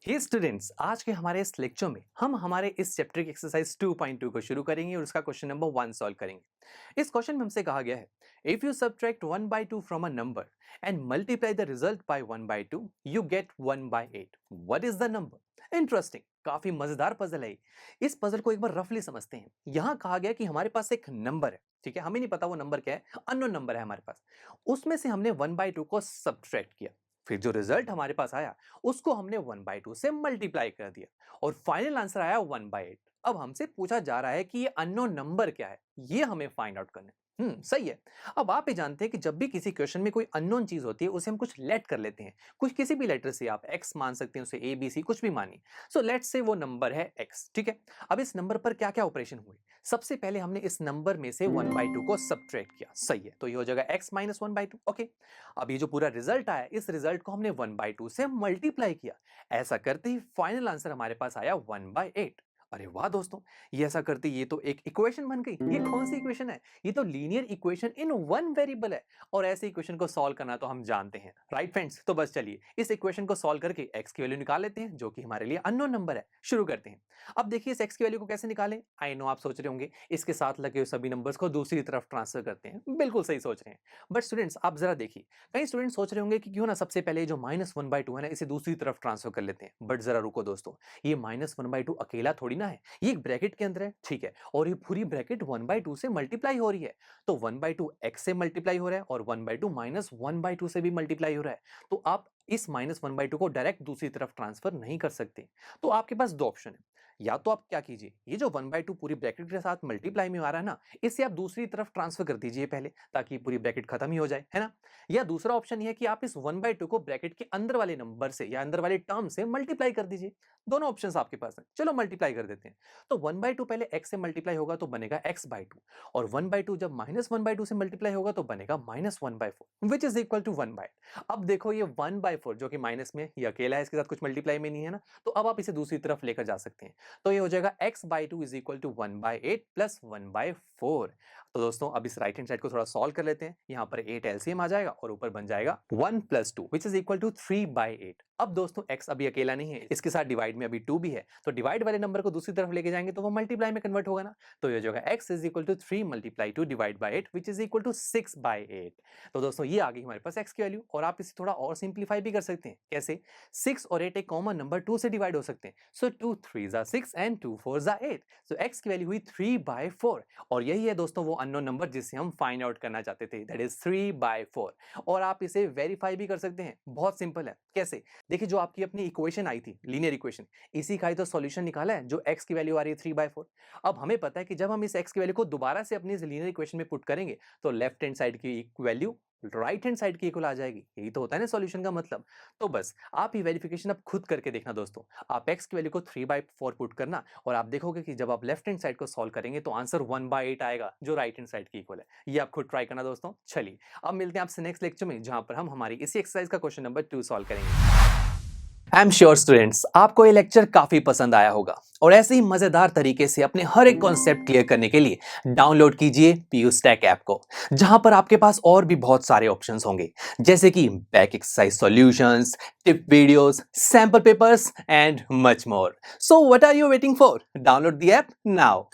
हे students, आज के हमारे इस लेक्चर में हम हमारे इस चैप्टर की एक्सरसाइज 2.2 को शुरू करेंगे और उसका क्वेश्चन नंबर 1 सॉल्व करेंगे। इस क्वेश्चन में हमसे कहा गया है, if you subtract 1/2 from a number and multiply the result by 1/2 you get 1/8। What is the number? Interesting, काफी मजेदार पजल है। इस पजल को एक बार रफली समझते हैं। यहाँ कहा गया कि हमारे पास एक नंबर है, ठीक है, हमें नहीं पता वो नंबर क्या है, अननोन नंबर है हमारे पास। उसमें से हमने 1/2 को सब्ट्रैक्ट किया, फिर जो रिजल्ट हमारे पास आया उसको हमने 1/2 से मल्टीप्लाई कर दिया और फाइनल आंसर आया 1/8। अब हमसे पूछा जा रहा है कि ये अननोन नंबर क्या है, ये हमें फाइंड आउट करना है। सही है। अब आप ये जानते हैं कि जब भी किसी क्वेश्चन में कोई अननोन चीज होती है उसे हम कुछ लेट कर लेते हैं, कुछ किसी भी लेटर से आप एक्स मान सकते हैं, उसे ए बी सी कुछ भी मानिए। सो लेट से वो नंबर है एक्स, ठीक है। अब इस नंबर पर क्या क्या ऑपरेशन हुए? सबसे पहले हमने इस नंबर में से 1/2 को सब्ट्रैक्ट किया, सही है, तो ये हो जाएगा x माइनस 1/2। ओके, अब ये जो पूरा रिजल्ट आया, इस रिजल्ट को हमने 1/2 से मल्टीप्लाई किया। ऐसा करते ही फाइनल आंसर हमारे पास आया 1/8। अरे वाह दोस्तों, ये ऐसा करते ये तो एक इक्वेशन बन गई। ये कौन सी इक्वेशन है? ये तो linear equation in one variable है। और ऐसे इक्वेशन को सॉल्व करना तो हम जानते हैं, राइट फ्रेंड्स? तो बस चलिए इस इक्वेशन को सॉल्व करके x की वैल्यू निकाल लेते हैं, जो कि हमारे लिए अननोन नंबर है। शुरू करते हैं। अब देखिए इस x की वैल्यू को कैसे निकालें। आई नो आप सोच रहे होंगे इसके साथ लगे हुए सभी नंबर्स को दूसरी तरफ ट्रांसफर करते हैं। बिल्कुल सही सोच रहे हैं। बट स्टूडेंट्स आप जरा देखिए, कई स्टूडेंट सोच रहे होंगे कि क्यों ना सबसे पहले जो -1/2 है ना, इसे दूसरी तरफ ट्रांसफर कर लेते हैं। बट जरा रुको दोस्तों, ये -1/2 अकेला थोड़ी ना है, ये एक ब्रैकेट के अंदर है, ठीक है, और ये पूरी ब्रैकेट 1/2 से मल्टीप्लाई हो रही है। तो 1/2 x से मल्टीप्लाई हो रहा है और 1/2 -1/2 से भी मल्टीप्लाई हो रहा है। तो आप इस -1/2 को डायरेक्ट दूसरी तरफ ट्रांसफर नहीं कर सकते। तो आपके पास दो ऑप्शन है। या तो आप क्या कीजिए, ये जो 1/2 पूरी ब्रैकेट के साथ मल्टीप्लाई में आ रहा है ना, इसे आप दूसरी तरफ ट्रांसफर कर दीजिए पहले, ताकि पूरी ब्रैकेट खत्म ही हो जाए, है ना। या दूसरा ऑप्शन ये है कि आप इस 1/2 को ब्रैकेट के अंदर वाले नंबर से या अंदर वाले टर्म से मल्टीप्लाई कर दीजिए। दोनों ऑप्शंस आपके पास हैं। चलो मल्टीप्लाई कर देते हैं। तो 1/2 पहले x से मल्टीप्लाई होगा तो बनेगा x/2, और 1/2 जब -1/2 से मल्टीप्लाई होगा तो बनेगा -1/4 विच इज इक्वल टू 1/8। अब देखो ये 1/4 जो कि माइनस में, ये अकेला है, इसके साथ कुछ मल्टीप्लाई में नहीं है ना, तो अब आप इसे दूसरी तरफ लेकर जा सकते हैं। तो ये हो जाएगा x/2 is equal to 1/8 plus 1/4। तो दोस्तों अब इस राइट हैंड साइड को थोड़ा सॉल्व कर लेते हैं। यहाँ पर 8 एलसीएम आ जाएगा और ऊपर बन जाएगा 1 plus 2 which is equal to 3/8। अब दोस्तों x अभी अकेला नहीं है, इसके साथ डिवाइड में अभी 2 भी है, तो डिवाइड वाले नंबर को दूसरी तरफ लेके जाएंगे तो वो मल्टीप्लाई में कन्वर्ट होगा ना। तो ये जो है x is equal to 3 multiply 2 divide by 8 which is equal to 6/8। तो दोस्तों ये आ गई हमारे पास x की वैल्यू, और आप इसे थोड़ा और सिंप्लीफाई भी कर सकते हैं। कैसे? 6 और 8 एक कॉमन नंबर 2 से डिवाइड हो सकते हैं। सो 2 3 6 एंड 2 4 8। सो x की वैल्यू हुई 3/4, और यही है दोस्तों वो अननोन नंबर जिसे हम फाइंड आउट करना चाहते थे, दैट इज 3/4। और आप इसे वेरीफाई भी कर सकते हैं, बहुत सिंपल है। कैसे? देखिए जो आपकी अपनी इक्वेशन आई थी, लीनियर इक्वेशन, इसी का ही तो सॉल्यूशन निकाला है, जो x की वैल्यू आ रही है 3/4। अब हमें पता है कि जब हम इस x की वैल्यू को दोबारा से अपनी इस लीनियर इक्वेशन में पुट करेंगे तो लेफ्ट हैंड साइड की वैल्यू राइट हैंड साइड की इक्वल आ जाएगी। यही तो होता है ना सॉल्यूशन का मतलब। तो बस आप ये वेरिफिकेशन अब खुद करके देखना दोस्तों। आप x की वैल्यू को 3/4 पुट करना, और आप देखोगे कि जब आप लेफ्ट हैंड साइड को सॉल्व करेंगे तो आंसर 1/8 आएगा, जो राइट हैंड साइड की इक्वल है। ये आप खुद ट्राई करना दोस्तों। चलिए अब मिलते हैं आपसे नेक्स्ट लेक्चर में, जहां पर हम हमारी इसी एक्सरसाइज का क्वेश्चन नंबर 2 सॉल्व करेंगे। आई एम श्योर स्टूडेंट्स आपको ये लेक्चर काफी पसंद आया होगा, और ऐसे ही मजेदार तरीके से अपने हर एक कॉन्सेप्ट क्लियर करने के लिए डाउनलोड कीजिए पीयू स्टैक ऐप को, जहां पर आपके पास और भी बहुत सारे ऑप्शंस होंगे, जैसे कि back exercise solutions, tip videos, sample papers and much more. So what are you waiting for? Download the app now.